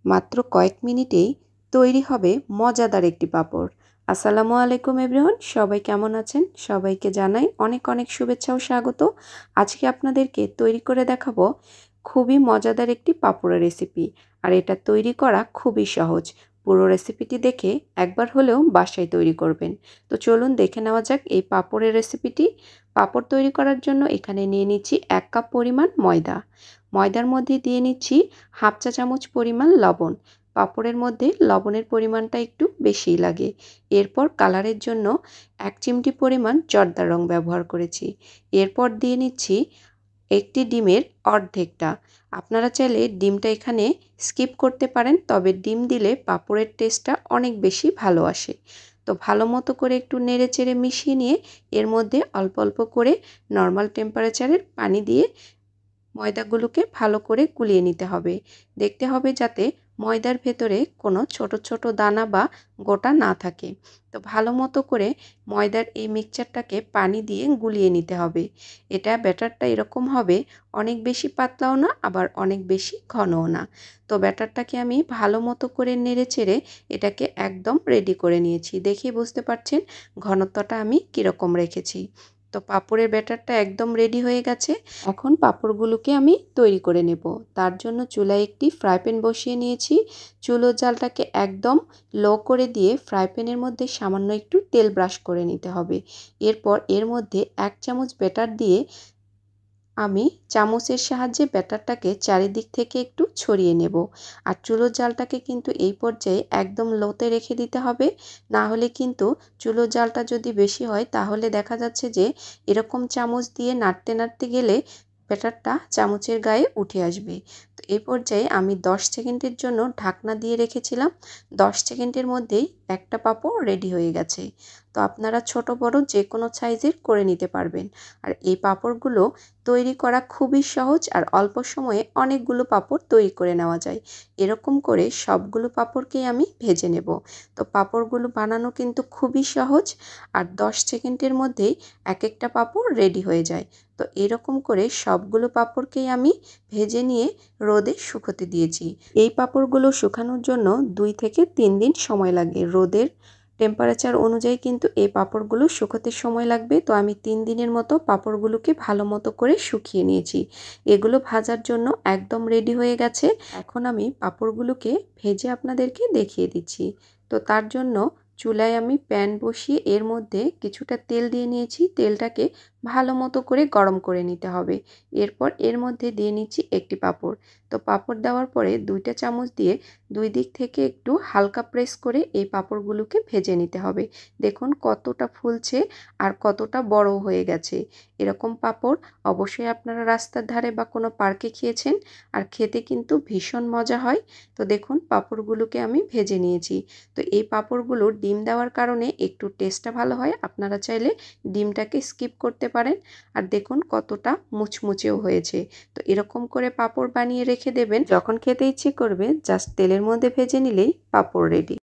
মাত্র কয়েক মিনিটেই তৈরি হবে মজাদার একটি পাঁপড়। আসসালামু আলাইকুম এভরিওয়ান, সবাই কেমন আছেন? সবাইকে জানাই অনেক অনেক শুভেচ্ছা ও স্বাগত। আজকে আপনাদেরকে তৈরি করে দেখাবো খুবই মজাদার একটি পাঁপড়ের রেসিপি। আর এটা তৈরি করা খুবই সহজ। পুরো রেসিপিটি দেখে একবার হলেও বাসায় তৈরি করবেন। তো চলুন দেখে নেওয়া যাক এই পাঁপড়ের রেসিপিটি। পাঁপড় তৈরি করার জন্য এখানে নিয়ে নিচ্ছি 1 কাপ পরিমাণ ময়দা। ময়দার মধ্যে দিয়ে নিচ্ছি হাফ চা চামচ পরিমাণ লবণ। পাঁপড়ের মধ্যে লবণের পরিমাণটা একটু বেশিই লাগে। এরপর কালারের জন্য 1 চিমটি পরিমাণ জর্দার রং ব্যবহার করেছি। এরপর দিয়ে নিচ্ছি একটি ডিমের অর্ধেকটা। আপনারা চাইলে ডিমটা এখানে স্কিপ করতে পারেন, তবে ডিম দিলে পাঁপড়ের টেস্টটা অনেক বেশি ভালো আসে। তো ভালো মতো করে একটু নেড়ে চেড়ে মিশিয়ে নিয়ে এর মধ্যে অল্প অল্প করে নর্মাল টেম্পারেচারের পানি দিয়ে ময়দাগুলোকে ভালো করে গুলিয়ে নিতে হবে। দেখতে হবে যাতে ময়দার ভেতরে কোনো ছোট ছোট দানা বা গোটা না থাকে। তো ভালো মতো করে ময়দার এই মিক্সচারটাকে পানি দিয়ে গুলিয়ে নিতে হবে। এটা ব্যাটারটা এরকম হবে, অনেক বেশি পাতলাও না আবার অনেক বেশি ঘনও না। তো ব্যাটারটাকে আমি ভালো মতো করে নেড়ে চেড়ে এটাকে একদম রেডি করে নিয়েছি। দেখেই বুঝতে পারছেন ঘনত্বটা আমি কীরকম রেখেছি। তো পাঁপড়ের ব্যাটারটা একদম রেডি হয়ে গেছে। এখন পাঁপড়গুলোকে আমি তৈরি করে নেব। তার জন্য চুলায় একটি ফ্রাই প্যান বসিয়ে নিয়েছি। চুলোর জালটাকে একদম লো করে দিয়ে ফ্রাই প্যানের মধ্যে সামান্য একটু তেল ব্রাশ করে নিতে হবে। এরপর এর মধ্যে 1 চামচ ব্যাটার দিয়ে আমি চামচের সাহায্যে ব্যাটারটাকে চারিদিক থেকে একটু ছড়িয়ে নেব। আর চুলোর জালটাকে কিন্তু এই পর্যায়ে একদম লোতে রেখে দিতে হবে। না হলে কিন্তু চুলোর জালটা যদি বেশি হয় তাহলে দেখা যাচ্ছে যে এরকম চামচ দিয়ে নাড়তে নাড়তে গেলে ব্যাটারটা চামচের গায়ে উঠে আসবে। তো এই পর্যায়ে আমি 10 সেকেন্ডের জন্য ঢাকনা দিয়ে রেখেছিলাম। 10 সেকেন্ডের মধ্যেই একটা পাঁপড় রেডি হয়ে গেছে। তো আপনারা ছোট বড় যে কোনো সাইজের করে নিতে পারবেন। আর এই পাঁপড়গুলো তৈরি করা খুবই সহজ আর অল্প সময়ে অনেকগুলো পাঁপড় তৈরি করে নেওয়া যায়। এরকম করে সবগুলো পাঁপড়কেই আমি ভেজে নেব। তো পাঁপড়গুলো বানানো কিন্তু খুবই সহজ আর 10 সেকেন্ডের মধ্যেই এক একটা পাঁপড় রেডি হয়ে যায়। তো এরকম করে সবগুলো পাঁপড়কেই আমি ভেজে নিয়ে রোদে শুকোতে দিয়েছি। এই পাঁপড়গুলো শুকানোর জন্য 2 থেকে 3 দিন সময় লাগে। রোদের টেম্পারেচার অনুযায়ী কিন্তু এই পাঁপড়গুলো শুকোতে সময় লাগবে। তো আমি 3 দিনের মতো পাঁপড়গুলোকে ভালো মতো করে শুকিয়ে নিয়েছি। এগুলো ভাজার জন্য একদম রেডি হয়ে গেছে। এখন আমি পাঁপড়গুলোকে ভেজে আপনাদেরকে দেখিয়ে দিচ্ছি। তো তার জন্য চুলায় আমি প্যান বসিয়ে এর মধ্যে কিছুটা তেল দিয়ে নিয়েছি। তেলটাকে ভালো মতো করে গরম করে নিতে হবে। এরপর এর মধ্যে দিয়ে নিচ্ছি একটি পাঁপড়। তো পাঁপড় দেওয়ার পরে 2টা চামচ দিয়ে 2 দিক থেকে একটু হালকা প্রেস করে এই পাঁপড়গুলোকে ভেজে নিতে হবে। দেখুন কতটা ফুলছে আর কতটা বড় হয়ে গেছে। এরকম পাঁপড় অবশ্যই আপনারা রাস্তার ধারে বা কোনো পার্কে খেয়েছেন আর খেতে কিন্তু ভীষণ মজা হয়। তো দেখুন পাঁপড়গুলোকে আমি ভেজে নিয়েছি। তো এই পাঁপড়গুলোর ডিম দেওয়ার কারণে একটু টেস্টটা ভালো হয়। আপনারা চাইলে ডিমটাকে স্কিপ করতে পারেন। আর দেখুন কতটা মুচমুচেও হয়েছে। তো এরকম করে পাঁপড় বানিয়ে রেখে দেবেন, যখন খেতে ইচ্ছে করবে জাস্ট তেলের মধ্যে ভেজে নিলেই পাঁপড় রেডি।